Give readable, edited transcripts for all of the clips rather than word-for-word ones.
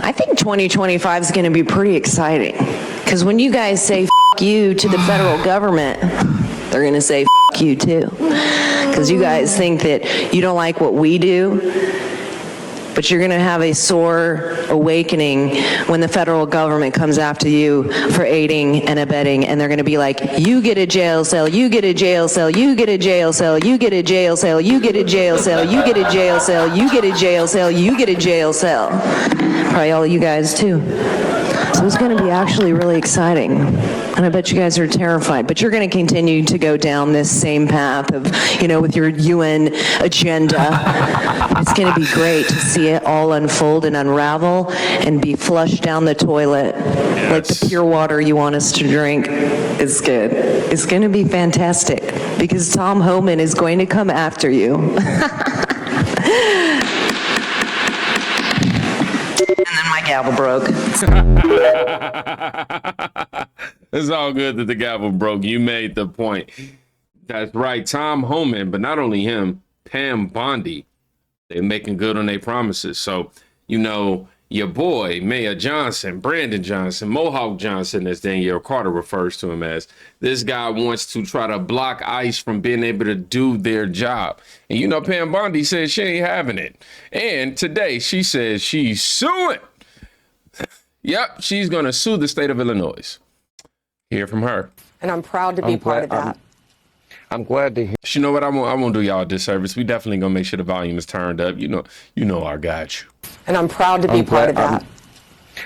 I think 2025 is going to be pretty exciting, because when you guys say "f*** you" to the federal government, they're going to say "f*** you" too, because you guys think that you don't like what we do, but you're going to have a sore awakening when the federal government comes after you for aiding and abetting, and they're going to be like, you get a jail cell, you get a jail cell, you get a jail cell, you get a jail cell, you get a jail cell, you get a jail cell, you get a jail cell, you get a jail cell. Probably all of you guys too. So it's going to be actually really exciting. And I bet you guys are terrified, but you're going to continue to go down this same path of, with your UN agenda. It's going to be great to see it all unfold and unravel and be flushed down the toilet like the pure water you want us to drink. It's good. It's going to be fantastic because Tom Homan is going to come after you. And then my gavel broke. It's all good that the gavel broke. You made the point. That's right. Tom Homan, but not only him, Pam Bondi. They're making good on their promises. So, your boy, Mayor Johnson, Brandon Johnson, Mohawk Johnson, as Danielle Carter refers to him as, this guy wants to try to block ICE from being able to do their job. And Pam Bondi says she ain't having it. And today she says she's suing. Yep, she's going to sue the state of Illinois. Hear from her. And I'm proud to be part of that. I'm glad to hear. You know what? I won't do y'all a disservice. We definitely gonna make sure the volume is turned up. You know I got you. And I'm proud to be part of that.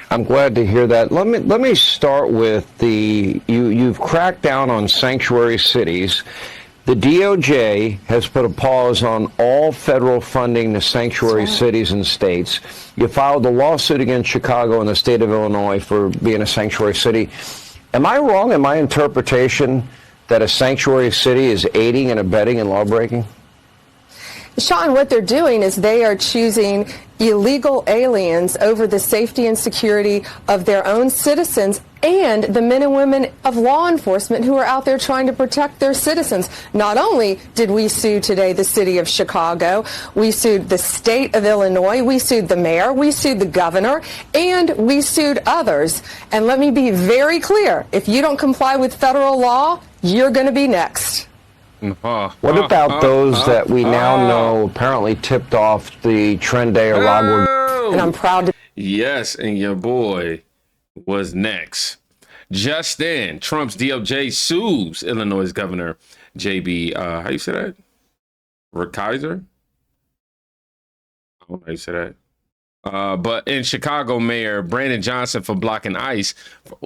I'm glad to hear that. Let me start with you've cracked down on sanctuary cities. The DOJ has put a pause on all federal funding to sanctuary cities and states. You filed a lawsuit against Chicago and the state of Illinois for being a sanctuary city. Am I wrong in my interpretation that a sanctuary city is aiding and abetting in lawbreaking? Sean, what they're doing is they are choosing illegal aliens over the safety and security of their own citizens and the men and women of law enforcement who are out there trying to protect their citizens. Not only did we sue today the city of Chicago, we sued the state of Illinois, we sued the mayor, we sued the governor, and we sued others. And let me be very clear, if you don't comply with federal law, you're going to be next. What about those that we now know apparently tipped off the Trenday or Logwood? And I'm proud to. Yes, and your boy was next. Just then, Trump's DOJ sues Illinois Governor J.B. How you say that? Kaiser? I don't know how you say that. But in Chicago Mayor Brandon Johnson for blocking ICE.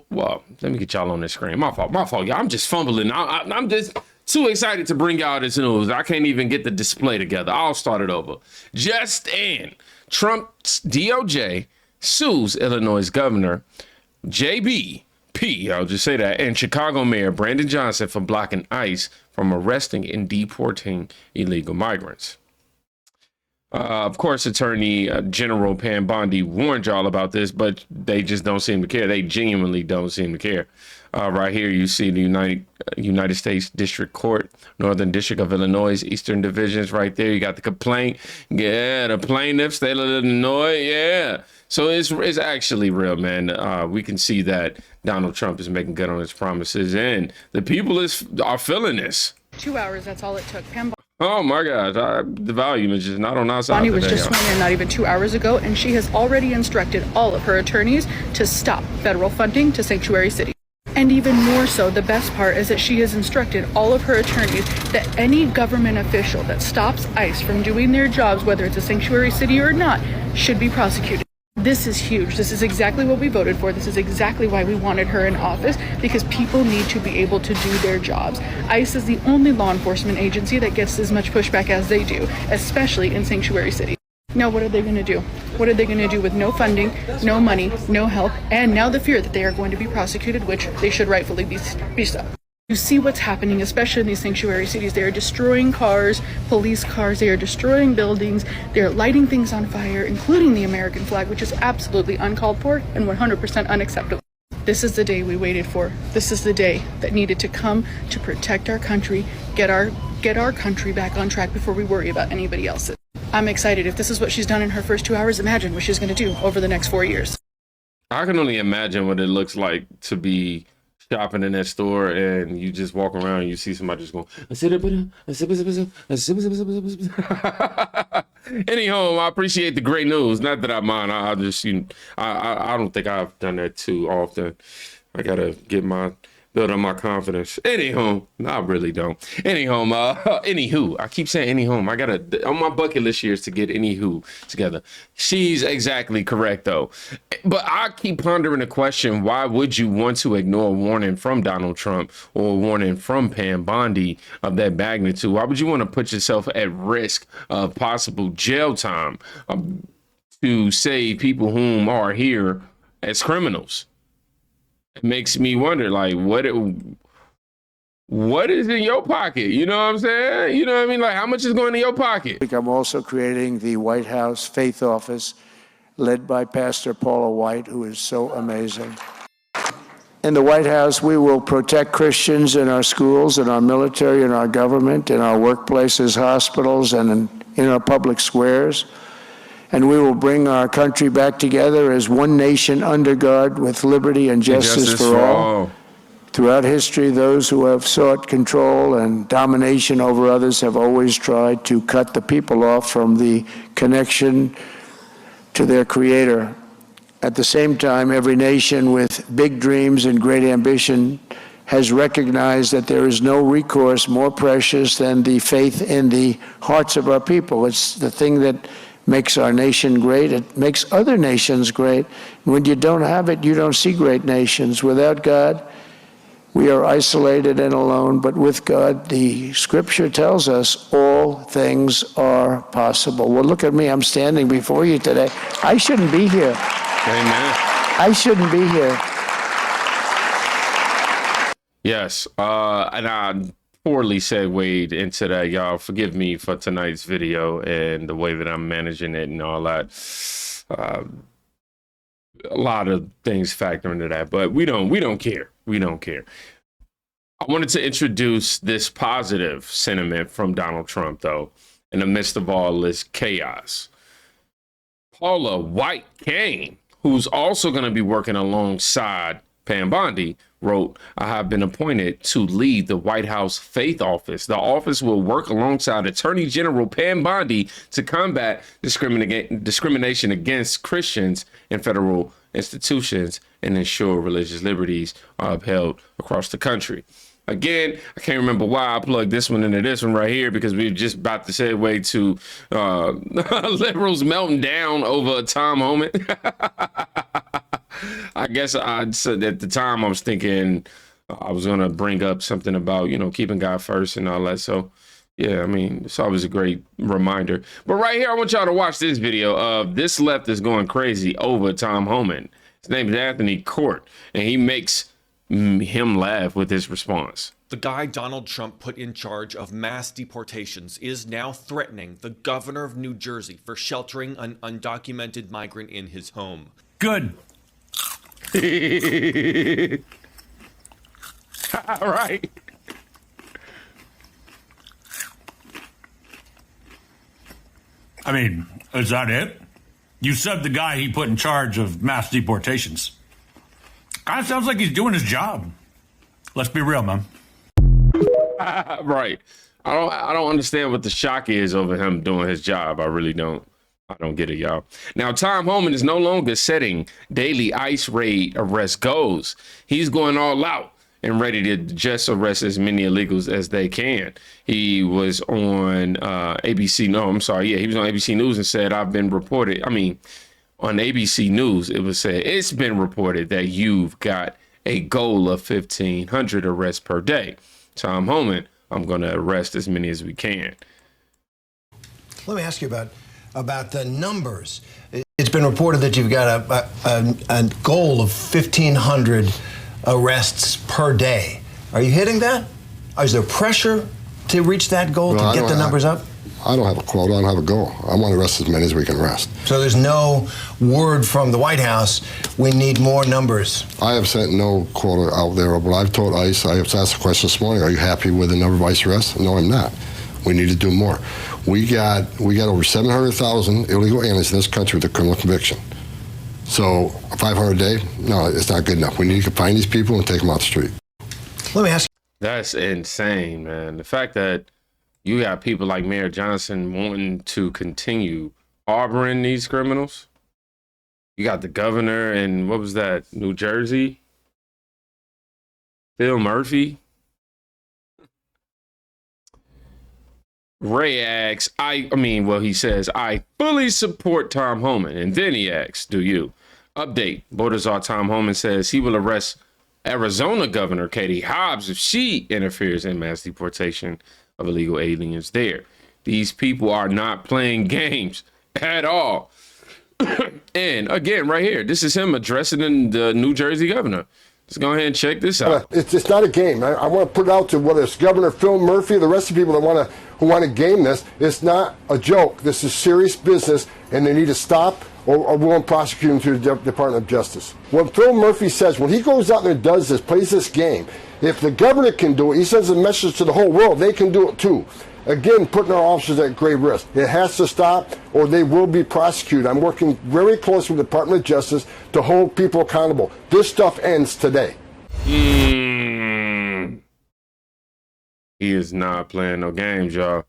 Well, let me get y'all on the screen. My fault, y'all. I'm just fumbling. I'm just too excited to bring y'all this news. I can't even get the display together. I'll start it over. Just in, Trump's DOJ sues Illinois Governor J.B.P. I'll just say that, and Chicago Mayor Brandon Johnson for blocking ICE from arresting and deporting illegal migrants. Of course, Attorney General Pam Bondi warned y'all about this, but they just don't seem to care. They genuinely don't seem to care. Right here, you see the United States District Court, Northern District of Illinois, Eastern Divisions right there. You got the complaint. Yeah, the plaintiff, state of Illinois. Yeah. So it's actually real, man. We can see that Donald Trump is making good on his promises, and the people are feeling this. 2 hours, that's all it took. Pam Oh my gosh, the volume is just not on our side. Bondi was just sworn in not even 2 hours ago, and she has already instructed all of her attorneys to stop federal funding to sanctuary cities. And even more so, the best part is that she has instructed all of her attorneys that any government official that stops ICE from doing their jobs, whether it's a sanctuary city or not, should be prosecuted. This is huge. This is exactly what we voted for. This is exactly why we wanted her in office, because people need to be able to do their jobs. ICE is the only law enforcement agency that gets as much pushback as they do, especially in sanctuary cities. Now, what are they going to do? What are they going to do with no funding, no money, no help, and now the fear that they are going to be prosecuted, which they should rightfully be stopped? You see what's happening, especially in these sanctuary cities. They are destroying cars, police cars. They are destroying buildings. They are lighting things on fire, including the American flag, which is absolutely uncalled for and 100% unacceptable. This is the day we waited for. This is the day that needed to come to protect our country, get our country back on track before we worry about anybody else's. I'm excited. If this is what she's done in her first 2 hours, imagine what she's going to do over the next 4 years. I can only imagine what it looks like to be shopping in that store and you just walk around and you see somebody just going, anyhow, I appreciate the great news. Not that I mind. I just, I don't think I've done that too often. I gotta build up my confidence. Anyhow, I really don't. Anywho, I keep saying anyhow. I gotta, on my bucket list here is to get anywho together. She's exactly correct though. But I keep pondering the question, why would you want to ignore a warning from Donald Trump or a warning from Pam Bondi of that magnitude? Why would you want to put yourself at risk of possible jail time to save people whom are here as criminals? It makes me wonder, like, what is in your pocket? You know what I'm saying? You know what I mean? Like, how much is going in your pocket? I'm also creating the White House Faith Office, led by Pastor Paula White, who is so amazing. In the White House, we will protect Christians in our schools, in our military, in our government, in our workplaces, hospitals, and in our public squares. And we will bring our country back together as one nation under God with liberty and justice for all. Throughout history, those who have sought control and domination over others have always tried to cut the people off from the connection to their Creator. At the same time, every nation with big dreams and great ambition has recognized that there is no recourse more precious than the faith in the hearts of our people. It's the thing that makes our nation great. It makes other nations great. When you don't have it, you don't see great nations. Without God, we are isolated and alone, but with God, the scripture tells us all things are possible. Well, look at me. I'm standing before you today. I shouldn't be here. Amen. I shouldn't be here. Yes. And I poorly segued into that, y'all. Forgive me for tonight's video and the way that I'm managing it and all that. A lot of things factor into that, but we don't care. We don't care. I wanted to introduce this positive sentiment from Donald Trump, though, in the midst of all this chaos. Paula White Kane, who's also going to be working alongside Pam Bondi, wrote, I have been appointed to lead the White House Faith Office. The office will work alongside Attorney General Pam Bondi to combat discrimination against Christians in federal institutions and ensure religious liberties are upheld across the country. Again, I can't remember why I plugged this one into this one right here, because we were just about to segue to liberals melting down over Tom Homan. I guess I said at the time I was thinking I was going to bring up something about, keeping God first and all that. So, yeah, I mean, it's always a great reminder. But right here, I want y'all to watch this video of this left is going crazy over Tom Homan. His name is Anthony Court, and he makes him laugh with his response. The guy Donald Trump put in charge of mass deportations is now threatening the governor of New Jersey for sheltering an undocumented migrant in his home. Good. All right. I mean, is that it? You said the guy he put in charge of mass deportations. Kind of sounds like he's doing his job. Let's be real, man. Right. I don't understand what the shock is over him doing his job. I really don't. I don't get it, y'all. Now, Tom Homan is no longer setting daily ICE raid arrest goals. He's going all out and ready to just arrest as many illegals as they can. He was on ABC. No, I'm sorry. Yeah, he was on ABC News and said, I've been reported. I mean, on ABC News, it was said, it's been reported that you've got a goal of 1,500 arrests per day. Tom Homan, I'm going to arrest as many as we can. Let me ask you about the numbers. It's been reported that you've got a goal of 1,500 arrests per day. Are you hitting that? Is there pressure to reach that goal, to get the numbers up? I don't have a quota. I don't have a goal. I want to arrest as many as we can arrest. So there's no word from the White House, we need more numbers? I have sent no quota out there, but I've told ICE, I have asked a question this morning, are you happy with the number of ICE arrests? No, I'm not. We need to do more. We got over 700,000 illegal aliens in this country with a criminal conviction. So 500 a day, no, it's not good enough. We need to find these people and take them off the street. Let me ask you. That's insane, man. The fact that you got people like Mayor Johnson wanting to continue harboring these criminals. You got the governor and what was that, New Jersey? Phil Murphy. Ray asks, he says, I fully support Tom Homan. And then he asks, do you? Update, border czar Tom Homan says he will arrest Arizona Governor Katie Hobbs if she interferes in mass deportation of illegal aliens there. These people are not playing games at all. And again, right here, this is him addressing the New Jersey governor. Let's go ahead and check this out. It's not a game. I want to put it out to whether it's Governor Phil Murphy, the rest of the people that who want to game this. It's not a joke. This is serious business, and they need to stop or we won't prosecute him to the Department of Justice. What Phil Murphy says, when he goes out there and does this, plays this game, if the governor can do it, he sends a message to the whole world, they can do it too. Again, putting our officers at grave risk. It has to stop or they will be prosecuted. I'm working very closely with the Department of Justice to hold people accountable. This stuff ends today. He is not playing no games, y'all.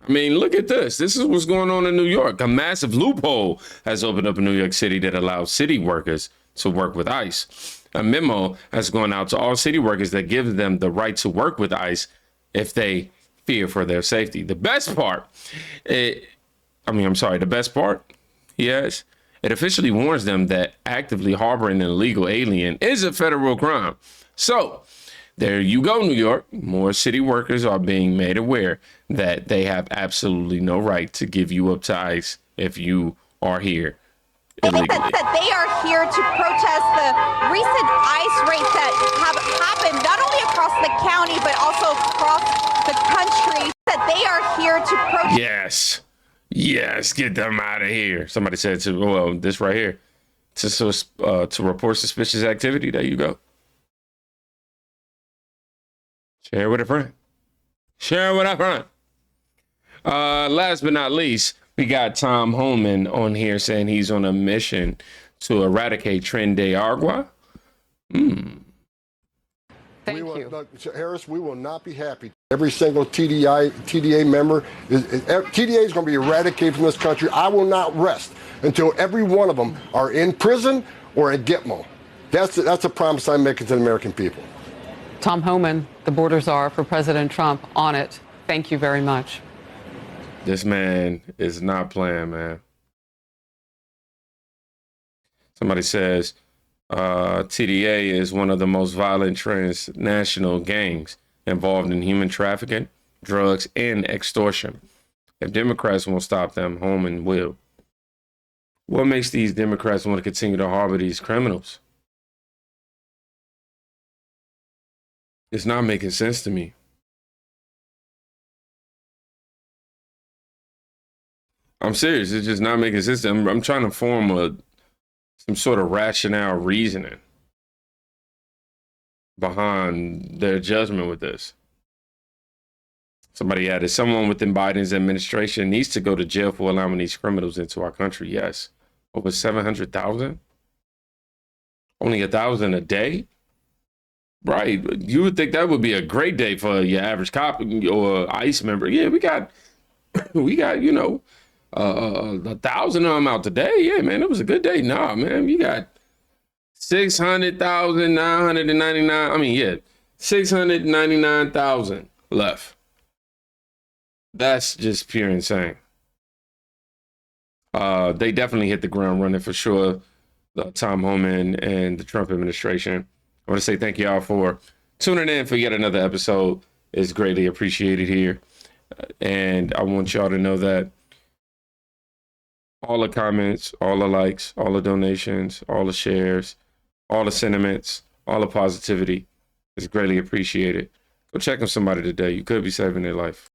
I mean, look at this. This is what's going on in New York. A massive loophole has opened up in New York City that allows city workers to work with ICE. A memo has gone out to all city workers that gives them the right to work with ICE if they fear for their safety. The best part, the best part, yes, it officially warns them that actively harboring an illegal alien is a federal crime. So there you go, New York. More city workers are being made aware that they have absolutely no right to give you up to ICE if you are here illegally. That they are here to protest the recent ICE raids that have happened not only across the county but also across the country. That they are here to protest. Yes, get them out of here. Somebody said this right here to report suspicious activity. There you go. Share with a friend. Share with a friend. Last but not least, we got Tom Homan on here saying he's on a mission to eradicate Tren de Agua. Thank you. Harris, we will not be happy. Every single TDA member, TDA is going to be eradicated from this country. I will not rest until every one of them are in prison or at Gitmo. That's a promise I'm making to the American people. Tom Homan, the border czar for President Trump, on it. Thank you very much. This man is not playing, man. Somebody says TDA is one of the most violent transnational gangs involved in human trafficking, drugs, and extortion. If Democrats won't stop them, Homan will. What makes these Democrats want to continue to harbor these criminals? It's not making sense to me. I'm serious. It's just not making sense. I'm trying to form some sort of rationale reasoning behind their judgment with this. Somebody added, someone within Biden's administration needs to go to jail for allowing these criminals into our country. Yes. Over 700,000? Only 1,000 a day? Right. You would think that would be a great day for your average cop or ICE member. Yeah, we got, 1,000 of them out today. Yeah, man, it was a good day. Nah, man, we got 600,999. 699,000 left. That's just pure insane. They definitely hit the ground running for sure. Tom Homan and the Trump administration. I want to say thank y'all for tuning in for yet another episode. It's greatly appreciated here. And I want y'all to know that all the comments, all the likes, all the donations, all the shares, all the sentiments, all the positivity is greatly appreciated. Go check on somebody today. You could be saving their life.